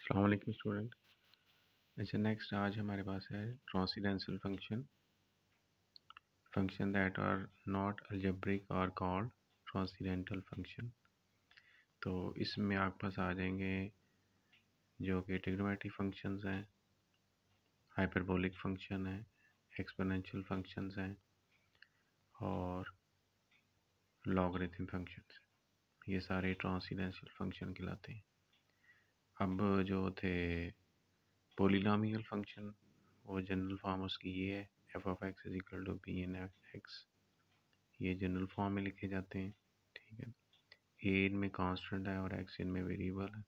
अस्सलाम वालेकुम स्टूडेंट। अच्छा, नेक्स्ट आज हमारे पास है transcendental function that are not algebraic are called transcendental function. तो इसमें आपके पास आ जाएंगे जो कि ट्रिग्नोमेट्रिक फंक्शंस हैं, हाइपरबोलिक फंक्शन है, एक्सपोनेंशियल फंक्शंस हैं और लॉगरिथम फंक्शंस। ये सारे ट्रांसेंडेंटल फंक्शन कहलाते हैं। अब जो थे पोलिनोमियल फंक्शन, वो जनरल फॉर्म उसकी ये है, F of X is equal to P N F X. ये जनरल फॉर्म में लिखे जाते हैं। ठीक है, ए इनमें कांस्टेंट है और एक्स इनमें वेरिएबल है।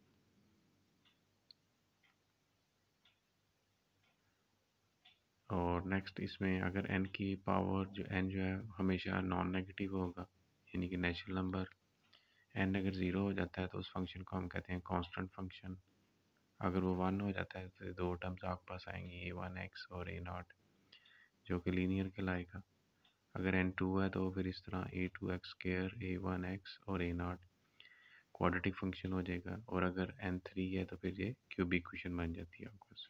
और नेक्स्ट इसमें अगर एन की पावर जो एन जो है हमेशा नॉन नेगेटिव होगा, यानी कि नेचुरल नंबर। एन अगर ज़ीरो हो जाता है तो उस फंक्शन को हम कहते हैं कांस्टेंट फंक्शन। अगर वो वन हो जाता है तो दो टर्म्स आपके पास आएंगी, ए वन एक्स और ए नॉट, जो कि लीनियर कहलाएगा। अगर एन टू है तो फिर इस तरह a two x square, a one x और ए नॉट क्वाड्रेटिक फंक्शन हो जाएगा। और अगर एन थ्री है तो फिर ये क्यूबिक इक्वेशन बन जाती है आपके पास।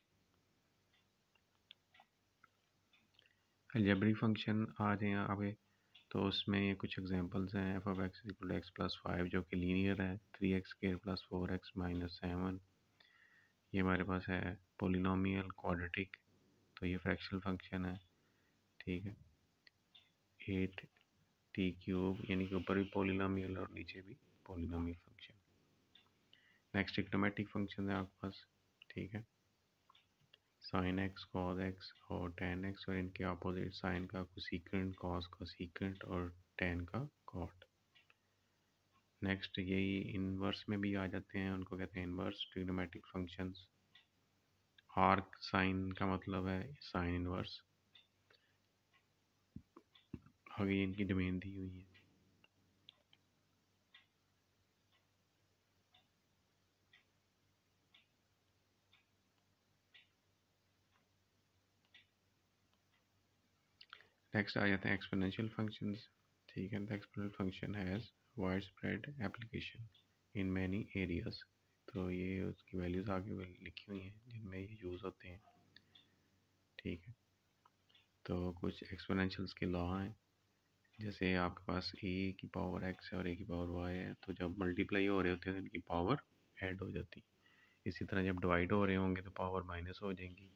अलजेब्रिक फंक्शन आ जाए आगे तो उसमें ये कुछ एग्जांपल्स हैं। F of X equal to X plus five जो कि लीनियर है, three X square plus four X minus seven. ये हमारे पास है पोलिनोमियल क्वाड्रेटिक, तो ये फ्रैक्शनल फंक्शन है। ठीक है, एट टी क्यूब यानी कि ऊपर भी पोलिनोमियल और नीचे भी polynomial function. Next trigonometric function है आपके पास। ठीक है, साइन एक्स, कॉस एक्स और टेन एक्स, और इनके अपोजिट साइन का कोसेकेंट, कॉस का सीकेंट और टेन का कॉट। नेक्स्ट यही इनवर्स में भी आ जाते हैं, उनको कहते हैं inverse trigonometric functions. Arc sine का मतलब है साइन इनवर्स। आगे इनकी डोमेन दी हुई है। नेक्स्ट आ जाते हैं एक्सपोनेंशियल फंक्शंस। ठीक है, the exponential function has wide spread application in many areas. तो ये उसकी वैल्यूज़ आगे लिखी हुई हैं जिनमें ये यूज़ होते हैं। ठीक है, तो कुछ एक्सपोनेंशियल्स के लॉ हैं। जैसे आपके पास ए की पावर एक्स है और ए की पावर वाई है, तो जब मल्टीप्लाई हो रहे होते हैं तो इनकी पावर ऐड हो जाती है। इसी तरह जब डिवाइड हो रहे होंगे तो पावर माइनस हो जाएंगी।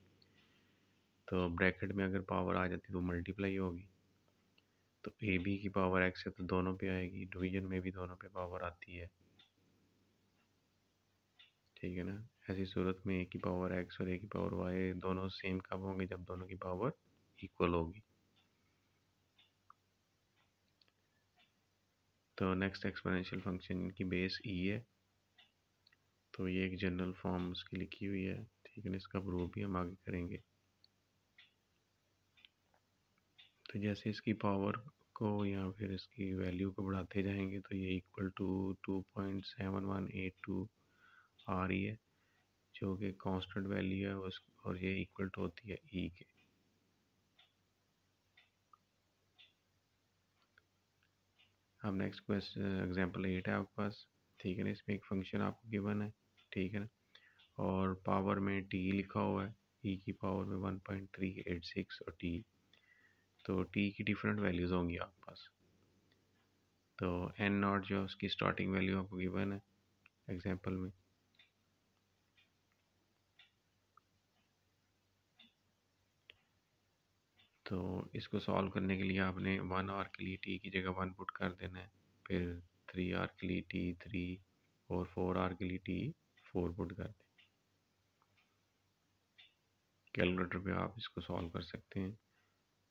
तो ब्रैकेट में अगर पावर आ जाती तो मल्टीप्लाई होगी। तो ए बी की पावर एक्स है तो दोनों पे आएगी, डिवीजन में भी दोनों पे पावर आती है। ठीक है ना, ऐसी सूरत में ए की पावर एक्स और ए की पावर वाई दोनों सेम कब होंगे? जब दोनों की पावर इक्वल होगी। तो नेक्स्ट एक्सपोनेंशियल फंक्शन की बेस ई है, तो ये एक जनरल फॉर्म उसकी लिखी हुई है। ठीक है ना, इसका प्रूफ भी हम आगे करेंगे। तो जैसे इसकी पावर को या फिर इसकी वैल्यू को बढ़ाते जाएंगे तो ये इक्वल टू 2.7182 आ रही है, जो कि कांस्टेंट वैल्यू है उस, और ये इक्वल टू होती है ई के। अब नेक्स्ट क्वेश्चन एग्जांपल 8 है आपके पास। ठीक है ना, इसमें एक फंक्शन आपको गिवन है। ठीक है ना, और पावर में टी लिखा हुआ है, ई की पावर में 1.386 और टी। तो टी की डिफरेंट वैल्यूज़ होंगी आपके पास। तो एन नॉट जो उसकी स्टार्टिंग वैल्यू आपको गिवन है एग्जांपल में। तो इसको सॉल्व करने के लिए आपने 1 आवर के लिए टी की जगह 1 पुट कर देना है, फिर 3 आवर के लिए टी 3 और 4 आवर के लिए टी 4 पुट कर दें। कैलकुलेटर पे आप इसको सॉल्व कर सकते हैं।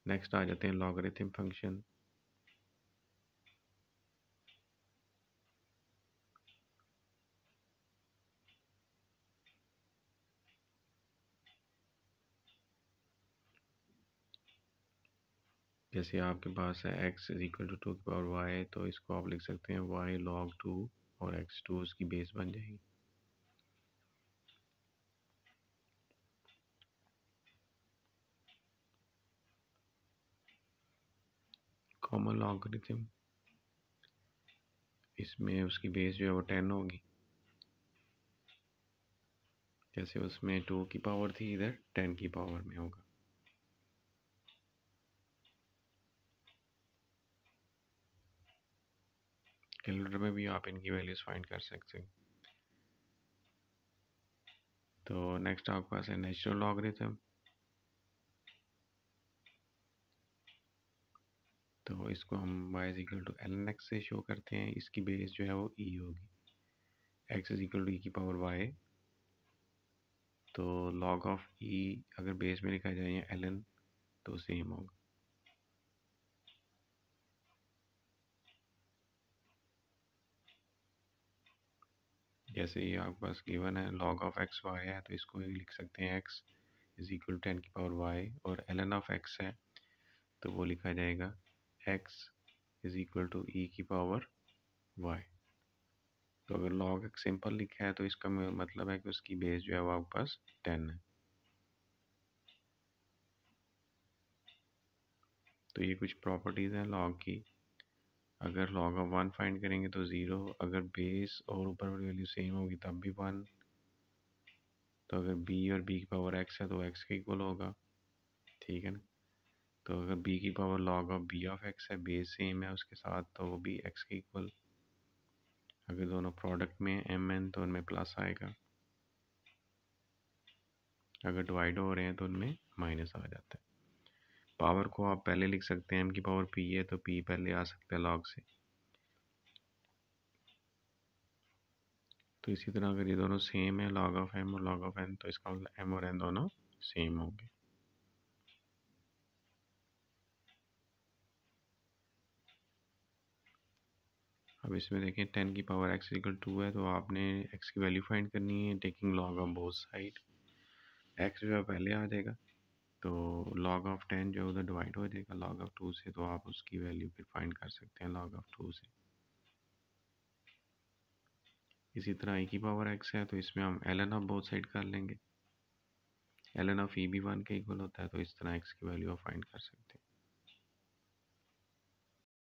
नेक्स्ट आ जाते हैं लॉगरिथम फंक्शन। जैसे आपके पास है x इज इक्वल टू 2 की पावर y, तो इसको आप लिख सकते हैं y log 2 और x2 उसकी बेस बन जाएगी। कॉमन लॉगरिथम, इसमें उसकी बेस जो है वो 10 होगी। जैसे उसमें 2 की पावर थी, इधर 10 की पावर में होगा। कैलकुलेटर में भी आप इनकी वैल्यूज फाइंड कर सकते हैं। तो नेक्स्ट आपके पास है नेचुरल लॉगरिथम। तो इसको हम y is equal to ln x से शो करते हैं। इसकी बेस जो है वो e होगी, x is equal to e की पावर y। तो log ऑफ e अगर बेस में लिखा जाए ln तो सेम होगा। जैसे ये आपके पास गिवन है log ऑफ x y है, तो इसको लिख सकते हैं x इज इक्वल टू 10 की पावर y, और ln ऑफ x है तो वो लिखा जाएगा x is equal to e की पावर y। तो अगर log x सिंपल लिखा है तो इसका मतलब है कि उसकी बेस जो है वो आपके पास 10 है। तो ये कुछ प्रॉपर्टीज़ हैं log की। अगर log ऑफ 1 फाइंड करेंगे तो 0, अगर बेस और ऊपर वाली वैल्यू सेम होगी तब भी 1। तो अगर b और b की पावर x है तो x के इक्वल होगा, ठीक है ना। तो अगर b की power log of b of x है, बेस सेम है उसके साथ, तो वो भी x के इक्वल। अगर दोनों प्रोडक्ट में mn तो उनमें प्लस आएगा, अगर डिवाइड हो रहे हैं तो उनमें माइनस आ जाता है। पावर को आप पहले लिख सकते हैं, m की पावर p है तो p पहले आ सकता है log से। तो इसी तरह अगर ये दोनों सेम है log ऑफ m और log ऑफ n, तो इसका मतलब m और n दोनों सेम होंगे। अब इसमें देखें 10 की पावर x इक्वल 2 है, तो आपने x की वैल्यू फाइंड करनी है taking log of both side. x जो है पहले आ जाएगा, तो log ऑफ 10 जो है उधर डिवाइड हो जाएगा log ऑफ 2 से, तो आप उसकी वैल्यू फिर फाइंड कर सकते हैं log ऑफ 2 से। इसी तरह e की पावर x है तो इसमें हम ln ऑफ बोथ साइड कर लेंगे। ln ऑफ e भी 1 के इक्वल होता है, तो इस तरह x की वैल्यू आप फाइंड कर सकते हैं।